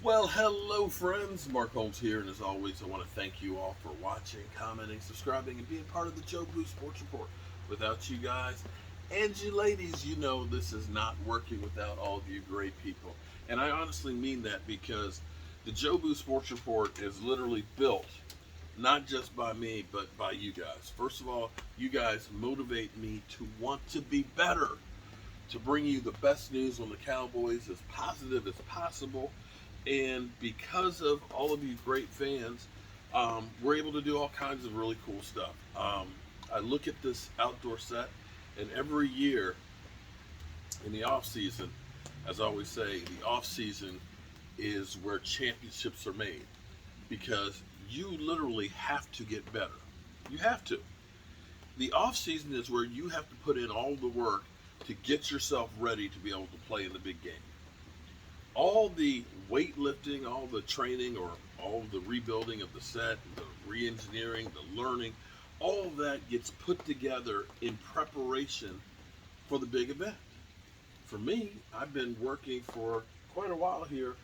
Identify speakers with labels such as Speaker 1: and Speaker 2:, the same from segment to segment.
Speaker 1: Well, hello, friends. Mark Holmes here, and as always, I want to thank you all for watching, commenting, subscribing, and being part of the Jobu Sports Report. Without you guys and you ladies, you know this is not working without all of you great people. And I honestly mean that because the Jobu Sports Report is literally built not just by me, but by you guys. First of all, you guys motivate me to want to be better, to bring you the best news on the Cowboys as positive as possible. And because of all of you great fans, we're able to do all kinds of really cool stuff. I look at this outdoor set, and every year in the off season, as I always say, the off season is where championships are made because you literally have to get better. You have to. The off season is where you have to put in all the work to get yourself ready to be able to play in the big game. All the weightlifting, all the training, or all the rebuilding of the set, the re-engineering, the learning, all of that gets put together in preparation for the big event. For me, I've been working for quite a while here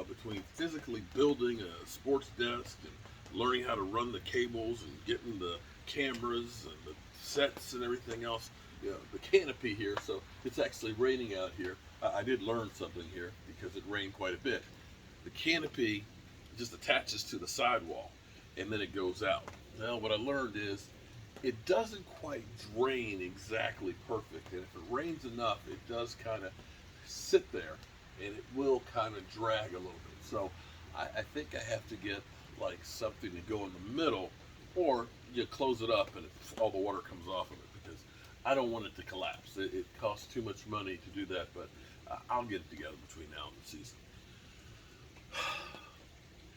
Speaker 1: between physically building a sports desk and learning how to run the cables and getting the cameras and the sets and everything else. You know, the canopy here, so it's actually raining out here. I did learn something here because it rained quite a bit. The canopy just attaches to the sidewall and then it goes out. Now, what I learned is it doesn't quite drain exactly perfect, and if it rains enough, it does kind of sit there and it will kind of drag a little bit. So I think I have to get like something to go in the middle, or you close it up and all the water comes off of it because I don't want it to collapse. It costs too much money to do that, but I'll get it together between now and the season.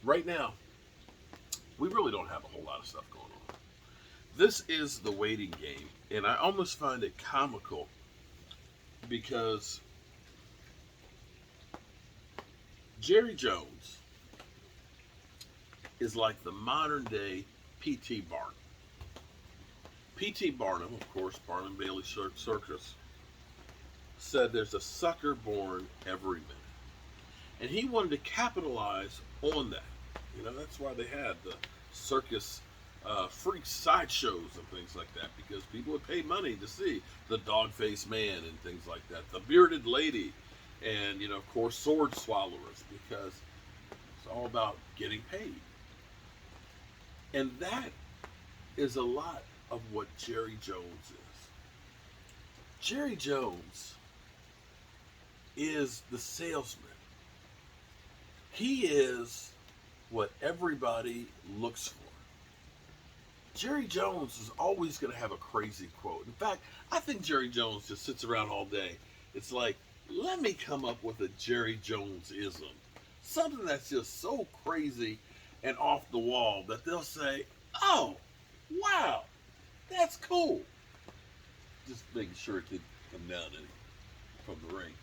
Speaker 1: Right now, we really don't have a whole lot of stuff going on. This is the waiting game, and I almost find it comical because Jerry Jones is like the modern day P.T. Barnum. P.T. Barnum, of course, Barnum Bailey Circus, said there's a sucker born every minute. And he wanted to capitalize on that. You know, that's why they had the circus freak sideshows and things like that, because people would pay money to see the dog-faced man and things like that, the bearded lady, and, you know, of course, sword swallowers, because it's all about getting paid. And that is a lot of what Jerry Jones is. Jerry Jones is the salesman. He is what everybody looks for. Jerry Jones is always going to have a crazy quote. In fact, I think Jerry Jones just sits around all day. It's like, let me come up with a Jerry Jones-ism. Something that's just so crazy and off the wall that they'll say, oh, wow, that's cool. Just making sure it didn't come down any from the ring.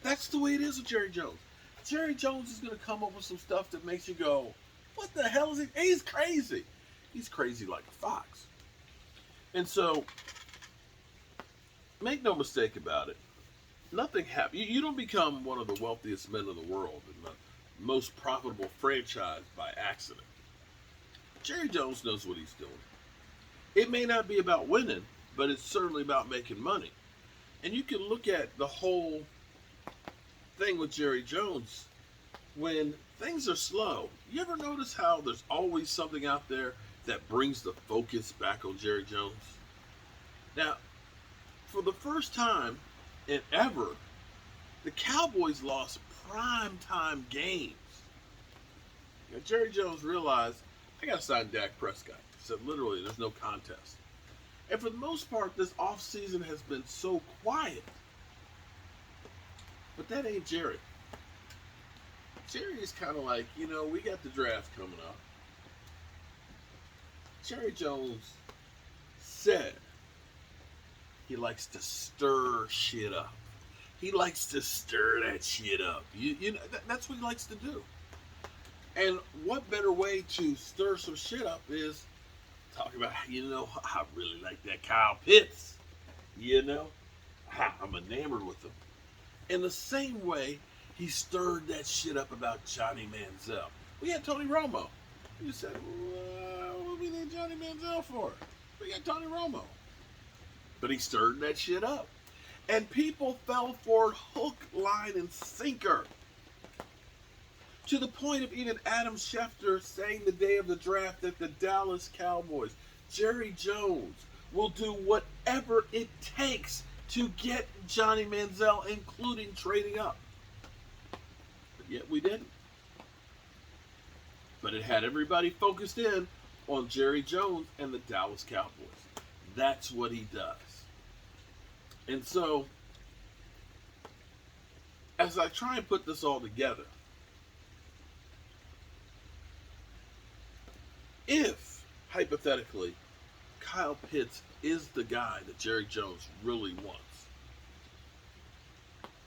Speaker 1: That's the way it is with Jerry Jones. Jerry Jones is going to come up with some stuff that makes you go, what the hell is he? He's crazy. He's crazy like a fox. And so, make no mistake about it, nothing happens. You don't become one of the wealthiest men in the world and the most profitable franchise by accident. Jerry Jones knows what he's doing. It may not be about winning, but it's certainly about making money. And you can look at the whole thing with Jerry Jones. When things are slow, you ever notice how there's always something out there that brings the focus back on Jerry Jones? Now, for the first time in ever, the Cowboys lost primetime games. Now, Jerry Jones realized, I got to sign Dak Prescott. He said, literally, there's no contest. And for the most part, this offseason has been so quiet. But that ain't Jerry. Jerry is kind of like, you know, we got the draft coming up. Jerry Jones said he likes to stir shit up. He likes to stir that shit up. You know, that's what he likes to do. And what better way to stir some shit up is talk about, you know, I really like that Kyle Pitts. You know, I'm enamored with him. In the same way, He stirred that shit up about Johnny Manziel. We had Tony Romo. You said, well, what do we need Johnny Manziel for? We got Tony Romo. But he stirred that shit up. And people fell for it hook, line, and sinker. To the point of even Adam Schefter saying the day of the draft that the Dallas Cowboys, Jerry Jones, will do whatever it takes to get Johnny Manziel, including trading up. But yet we didn't. But it had everybody focused in on Jerry Jones and the Dallas Cowboys. That's what he does. And so, as I try and put this all together, if, hypothetically, Kyle Pitts is the guy that Jerry Jones really wants,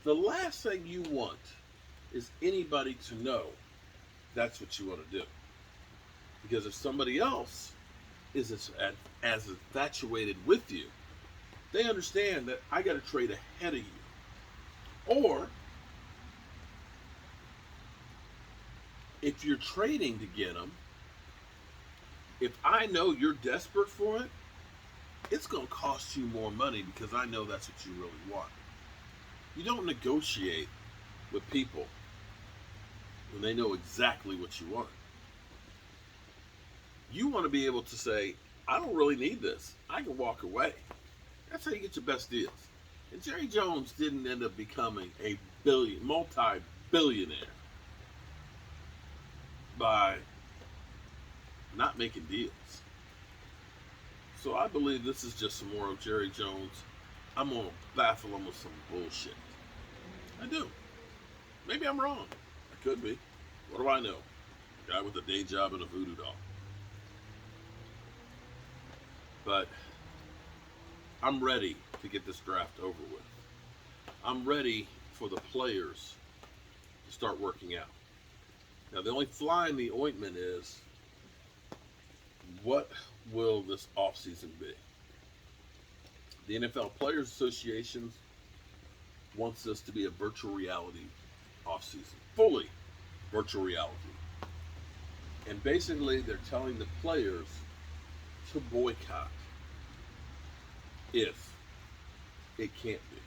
Speaker 1: the last thing you want is anybody to know that's what you want to do. Because if somebody else is as infatuated with you, they understand that I got to trade ahead of you. Or, if you're trading to get them, if I know you're desperate for it, it's going to cost you more money because I know that's what you really want. You don't negotiate with people when they know exactly what you want. You want to be able to say, I don't really need this. I can walk away. That's how you get your best deals. And Jerry Jones didn't end up becoming a multi-billionaire by not making deals. So I believe this is just some more of Jerry Jones. I'm going to baffle him with some bullshit. I do. Maybe I'm wrong. I could be. What do I know? A guy with a day job and a voodoo doll. But I'm ready to get this draft over with. I'm ready for the players to start working out. Now, the only fly in the ointment is, what will this offseason be? The NFL Players Association wants this to be a virtual reality offseason. Fully virtual reality. And basically, they're telling the players to boycott if it can't be.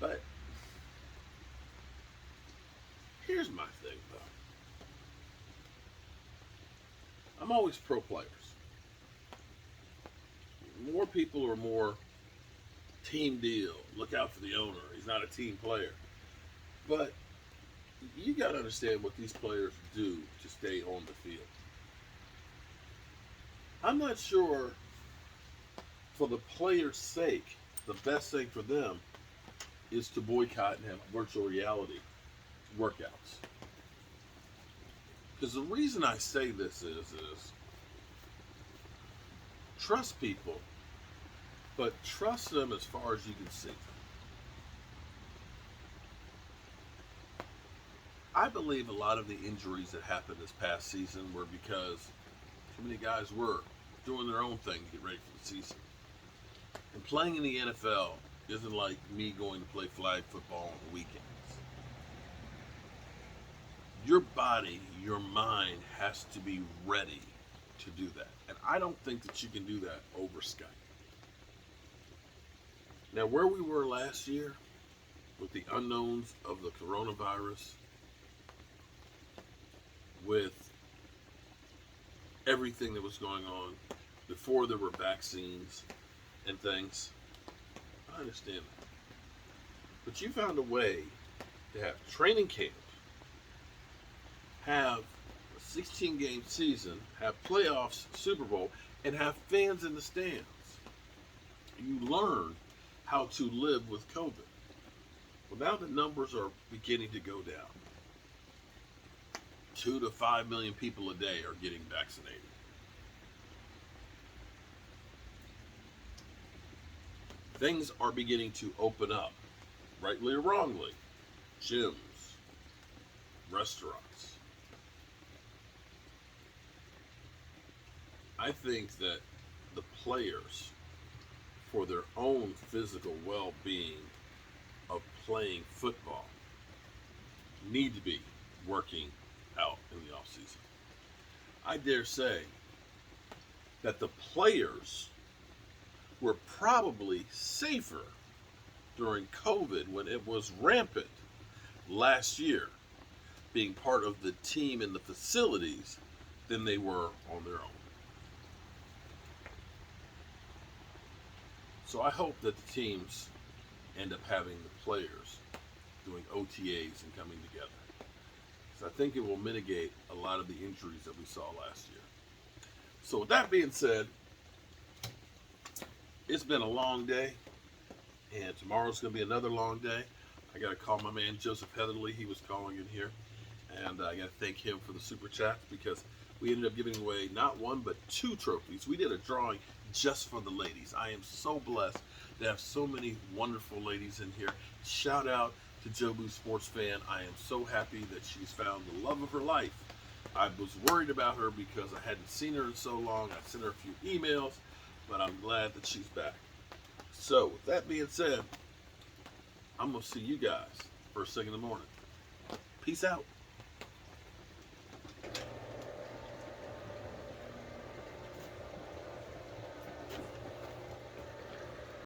Speaker 1: But here's my thing, though. I'm always pro players. More people are more team deal. Look out for the owner. He's not a team player. But you got to understand what these players do to stay on the field. I'm not sure, for the players' sake, the best thing for them is to boycott and have virtual reality workouts. Because the reason I say this is trust people, but trust them as far as you can see. I believe a lot of the injuries that happened this past season were because too many guys were doing their own thing to get ready for the season. And playing in the NFL isn't like me going to play flag football on the weekends. Your body, your mind has to be ready to do that. And I don't think that you can do that over Skype. Now, where we were last year with the unknowns of the coronavirus, with everything that was going on before there were vaccines and things, I understand that. But you found a way to have training camp, have a 16-game season, have playoffs, Super Bowl, and have fans in the stands. You learn how to live with COVID. Well, now the numbers are beginning to go down. 2 to 5 million people a day are getting vaccinated. Things are beginning to open up, rightly or wrongly. Gyms, restaurants. I think that the players, for their own physical well-being of playing football, need to be working out in the off season. I dare say that the players were probably safer during COVID when it was rampant last year, being part of the team in the facilities than they were on their own. So I hope that the teams end up having the players doing OTAs and coming together. So I think it will mitigate a lot of the injuries that we saw last year. So with that being said, it's been a long day, and tomorrow's going to be another long day. I got to call my man Joseph Heatherly. He was calling in here, and I got to thank him for the super chat because we ended up giving away not one but 2 trophies. We did a drawing just for the ladies. I am so blessed to have so many wonderful ladies in here. Shout out to Jobu Sports Fan. I am so happy that she's found the love of her life. I was worried about her because I hadn't seen her in so long. I sent her a few emails, but I'm glad that she's back. So with that being said, I'm going to see you guys first thing in the morning. Peace out.